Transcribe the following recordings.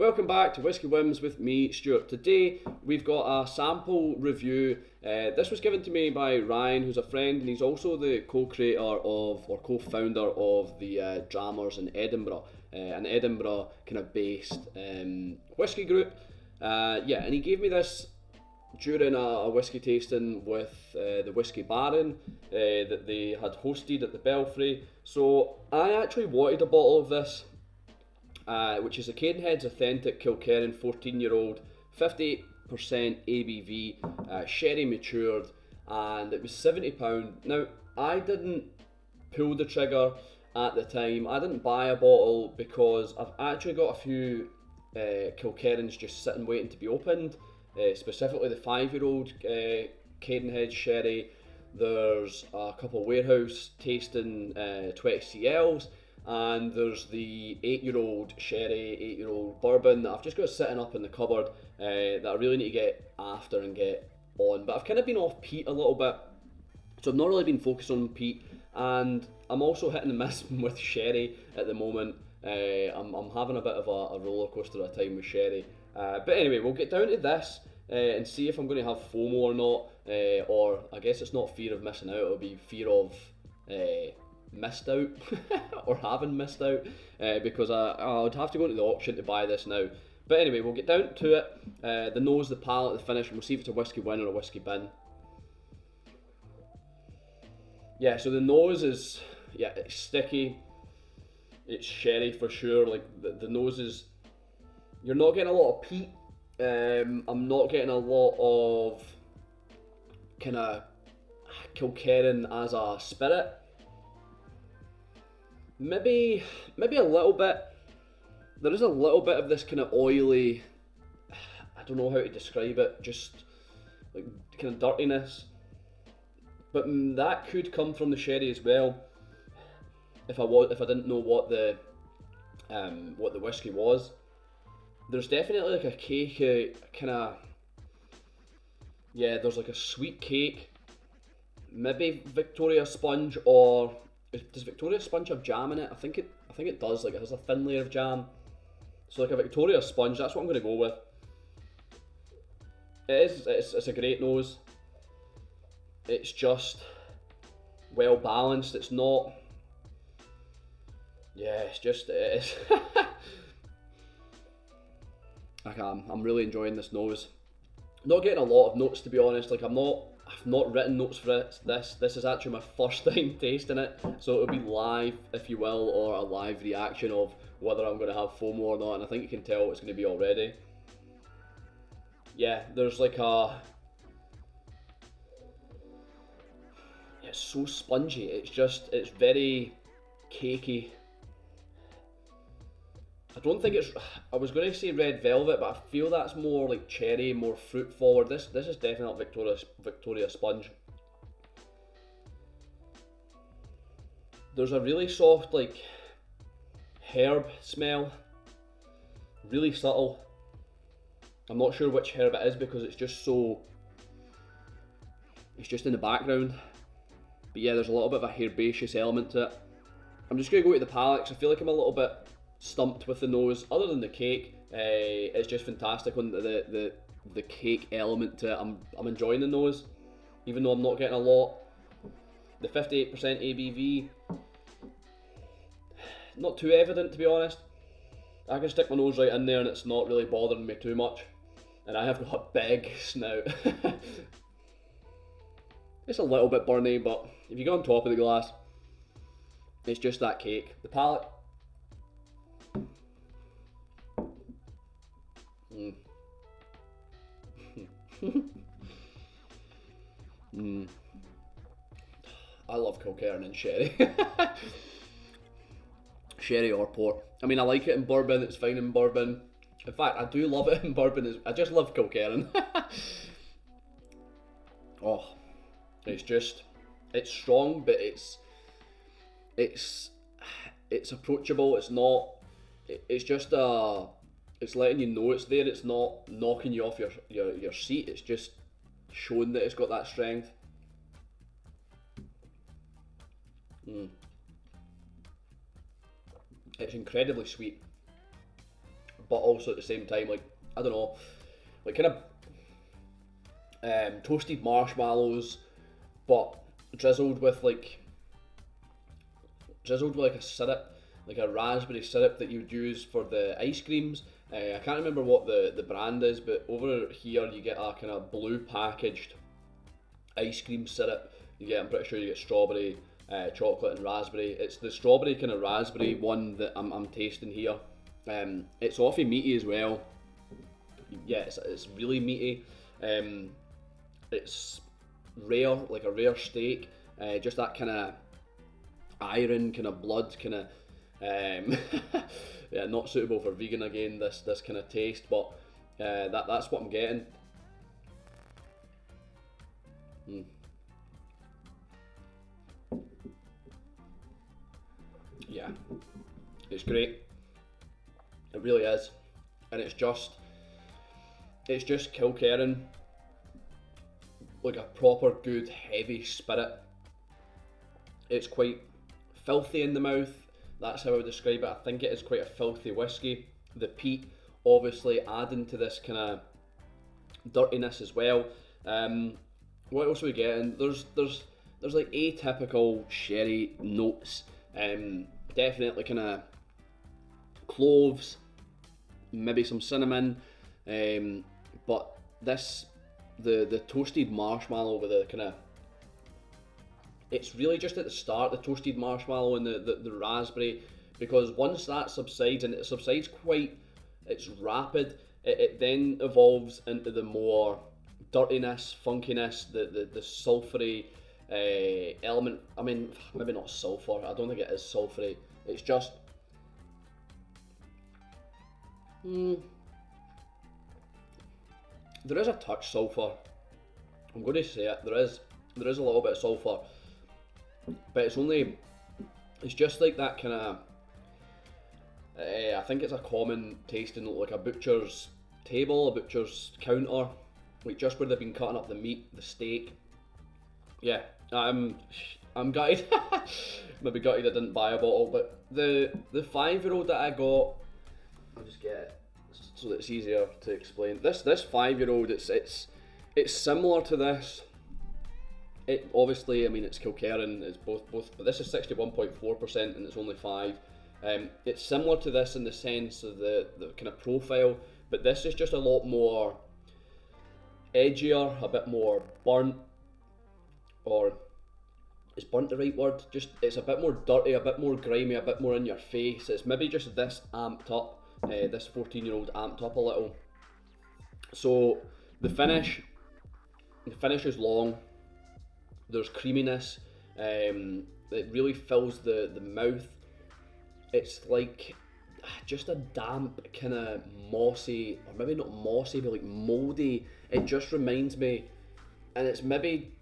welcome back to Whisky Whims with me, Stuart. Today we've got a sample review. This was given to me by Ryan, who's a friend, and he's also the co-creator of, or co-founder of the Drammers in Edinburgh, an Edinburgh kind of based whisky group. And he gave me this during a whisky tasting with the Whisky Baron that they had hosted at the Belfry. So I actually wanted a bottle of this. Which is a Cadenhead's authentic Kilkerran 14-year-old, 58% ABV, sherry matured, and it was £70. Now, I didn't pull the trigger at the time. I didn't buy a bottle because I've actually got a few Kilkerrans just sitting waiting to be opened, specifically the 5-year-old Cadenhead sherry. There's a couple warehouse tasting 20CLs. And there's the 8-year-old sherry, 8-year-old bourbon that I've just got sitting up in the cupboard that I really need to get after and get on. But I've kind of been off peat a little bit, so I've not really been focused on peat. And I'm also hitting and missing with sherry at the moment. I'm having a bit of a roller coaster of a time with sherry. But anyway, we'll get down to this and see if I'm going to have FOMO or not. Or I guess it's not fear of missing out, it'll be fear of missed out or having missed out because I would have to go into the auction to buy this now. But anyway, we'll get down to it. The nose, the palate, the finish, and we'll see if it's a Whisky Win or a Whisky Bin. Yeah, so the nose is, it's sticky, it's sherry for sure. Like the nose is, you're not getting a lot of peat. I'm not getting a lot of kind of Kilkerran as a spirit. Maybe a little bit. There is a little bit of this kind of oily, I don't know how to describe it, just like kind of dirtiness. But that could come from the sherry as well. If I didn't know what the whiskey was. There's definitely like a cake, kind of, there's like a sweet cake. Maybe Victoria sponge, or does Victoria sponge have jam in it? I think it does. Like it has a thin layer of jam. So like a Victoria sponge, that's what I'm going to go with. It's a great nose. It's just well balanced. It's not. Yeah, it is. I'm really enjoying this nose. Not getting a lot of notes, to be honest. Like I've not written notes for this. This is actually my first time tasting it, so it'll be live, if you will, or a live reaction of whether I'm going to have FOMO or not, and I think you can tell what it's going to be already. Yeah, there's like it's so spongy, it's very cakey. I was going to say red velvet, but I feel that's more like cherry, more fruit forward. This is definitely Victoria sponge. There's a really soft like herb smell, really subtle. I'm not sure which herb it is because it's just in the background. But yeah, there's a little bit of a herbaceous element to it. I'm just going to go to the palate because I feel like I'm a little bit stumped with the nose. Other than the cake, it's just fantastic on the cake element to it. I'm enjoying the nose, even though I'm not getting a lot. The 58% ABV, not too evident, to be honest. I can stick my nose right in there and it's not really bothering me too much. And I have got a big snout. It's a little bit burny, but if you go on top of the glass, it's just that cake. The palate. I love Kilkerran and sherry. Sherry or port. I mean, I like it in bourbon, it's fine in bourbon. In fact, I do love it in bourbon. I just love Kilkerran. Oh, it's strong, but it's approachable. It's not. It's just it's letting you know it's there. It's not knocking you off your seat. It's just showing that it's got that strength. It's incredibly sweet. but also at the same time, like, I don't know, like kind of toasted marshmallows, but drizzled with like a syrup, like a raspberry syrup that you would use for the ice creams. I can't remember what the brand is, but over here you get a kind of blue packaged ice cream syrup. I'm pretty sure you get strawberry, chocolate and raspberry. It's the strawberry kind of raspberry one that I'm tasting here. It's awfully meaty as well. Yeah, it's really meaty. It's rare, like a rare steak. Just that kind of iron, kind of blood, kind of yeah, not suitable for vegan again. This kind of taste, but that's what I'm getting. Yeah, it's great. It really is, and it's just Kilkerran, like a proper good heavy spirit. It's quite filthy in the mouth. That's how I would describe it. I think it is quite a filthy whiskey. The peat obviously adding to this kind of dirtiness as well. What else are we getting? There's like atypical sherry notes. Definitely kind of cloves, maybe some cinnamon. But the toasted marshmallow with the kind of, it's really just at the start, the toasted marshmallow and the raspberry, because once that subsides, and it subsides quite, it's rapid, it then evolves into the more dirtiness, funkiness, the sulphury element. I mean, maybe not sulphur, I don't think it is sulphury, it's just there is a touch sulphur. I'm going to say it, there is a little bit of sulphur, but it's just like that kind of, I think it's a common taste in like a butcher's table, a butcher's counter, like just where they've been cutting up the meat, the steak. Yeah, I'm gutted. Maybe gutted I didn't buy a bottle, but the 5-year-old that I got, I'll just get it so that it's easier to explain. This 5-year-old, it's similar to this. It obviously, I mean, it's Kilkerran, it's both, but this is 61.4% and it's only 5. It's similar to this in the sense of the kind of profile, but this is just a lot more edgier, a bit more burnt, or is burnt the right word? Just, it's a bit more dirty, a bit more grimy, a bit more in your face. It's maybe just this amped up, this 14-year-old amped up a little. So the finish is long. There's creaminess. It really fills the mouth. It's like just a damp, kind of mossy, or maybe not mossy, but like mouldy. It just reminds me, and it's maybe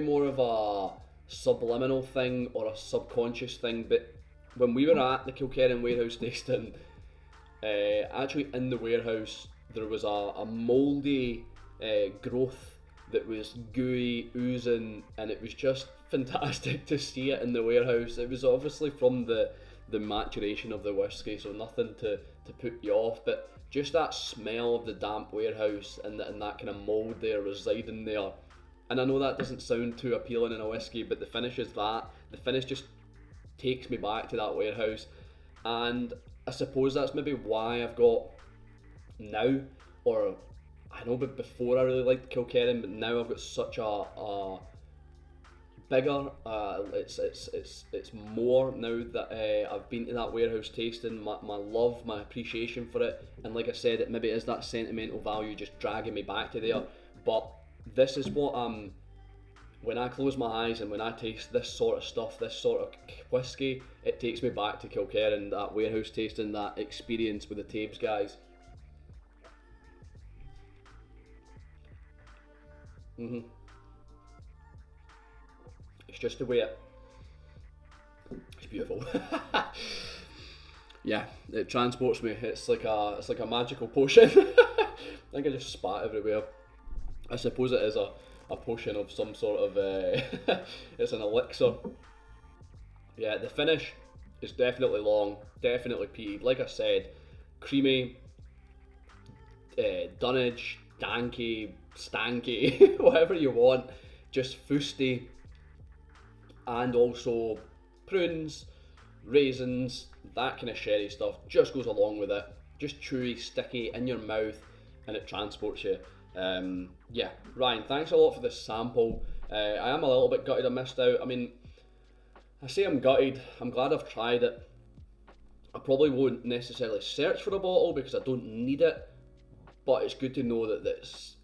more of a subliminal thing or a subconscious thing, but when we were at the Kilkerran warehouse tasting, actually in the warehouse there was a mouldy growth that was gooey, oozing, and it was just fantastic to see it in the warehouse. It was obviously from the maturation of the whiskey, so nothing to put you off, but just that smell of the damp warehouse and that kind of mould there residing there. And I know that doesn't sound too appealing in a whiskey, but the finish is that. The finish just takes me back to that warehouse, and I suppose that's maybe why I've got now, or I know, but before I really liked Kilkerran, but now I've got such a bigger, it's more now that I've been to that warehouse tasting, my love, my appreciation for it, and like I said, it maybe is that sentimental value just dragging me back to there, but this is what when I close my eyes and when I taste this sort of stuff, this sort of whiskey, it takes me back to Kilkerran, that warehouse tasting, that experience with the Tabes guys. It's just the way it's beautiful. Yeah, it transports me. It's like a magical potion. I think I just spat everywhere. I suppose it is a potion of some sort of it's an elixir. Yeah, the finish is definitely long, definitely peated. Like I said, creamy, dunnage, danky, stanky, whatever you want, just fusty, and also prunes, raisins, that kind of sherry stuff just goes along with it. Just chewy, sticky in your mouth, and it transports you. Yeah, Ryan, thanks a lot for this sample. I am a little bit gutted I missed out. I mean, I say I'm gutted, I'm glad I've tried it. I probably won't necessarily search for a bottle because I don't need it, but it's good to know that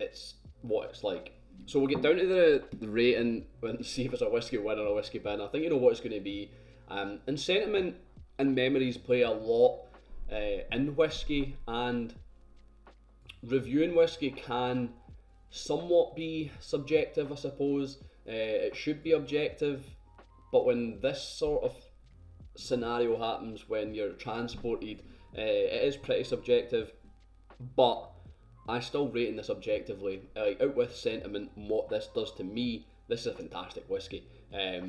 it's what it's like. So we'll get down to the rating and see if it's a whiskey win or a whiskey bin. I think you know what it's going to be. And sentiment and memories play a lot in whiskey, and reviewing whiskey can somewhat be subjective, I suppose. It should be objective, but when this sort of scenario happens, when you're transported, it is pretty subjective, but I still rating this objectively, out with sentiment and what this does to me. This is a fantastic whiskey. I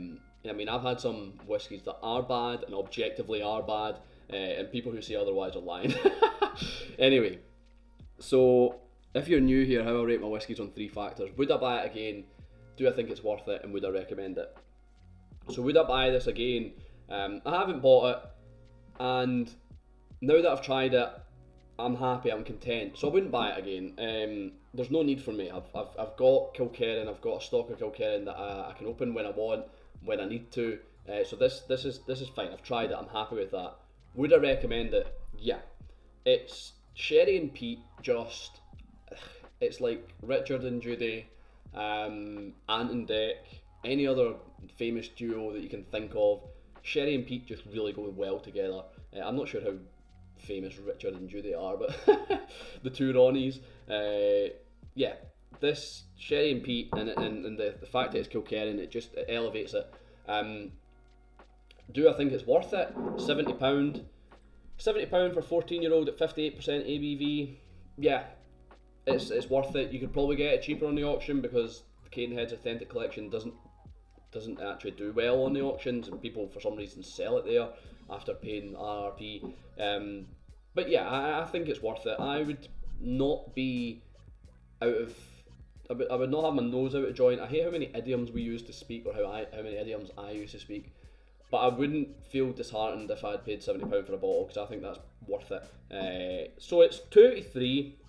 mean, I've had some whiskies that are bad and objectively are bad, and people who say otherwise are lying. Anyway, so if you're new here, how I rate my whiskies on 3 factors. Would I buy it again? Do I think it's worth it? And would I recommend it? So would I buy this again? I haven't bought it, and now that I've tried it, I'm happy, I'm content, so I wouldn't buy it again. There's no need for me. I've got Kilkerran, I've got a stock of Kilkerran that I can open when I want, when I need to. So this is fine. I've tried it. I'm happy with that. Would I recommend it? Yeah. It's sherry and peat. Just it's like Richard and Judy, Ant and Dec, any other famous duo that you can think of. Sherry and peat just really go well together. I'm not sure how famous Richard and Judy are, but the two Ronnies. Yeah, this sherry and peat and the fact that it's Kilkerran, it elevates it. Do I think it's worth it? £70. £70 for 14-year-old at 58% ABV. Yeah, it's worth it. You could probably get it cheaper on the auction because the Cadenhead's Authentic Collection doesn't actually do well on the auctions, and people for some reason sell it there after paying RRP. But yeah, I think it's worth it. I would not be I would not have my nose out of joint. I hate how many idioms we use to speak, or how many idioms I use to speak. But I wouldn't feel disheartened if I had paid £70 for a bottle, because I think that's worth it. So it's 283.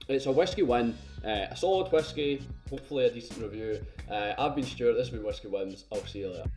It's a whiskey win, a solid whiskey, hopefully a decent review. I've been Stuart, this has been Whisky Wins. I'll see you later.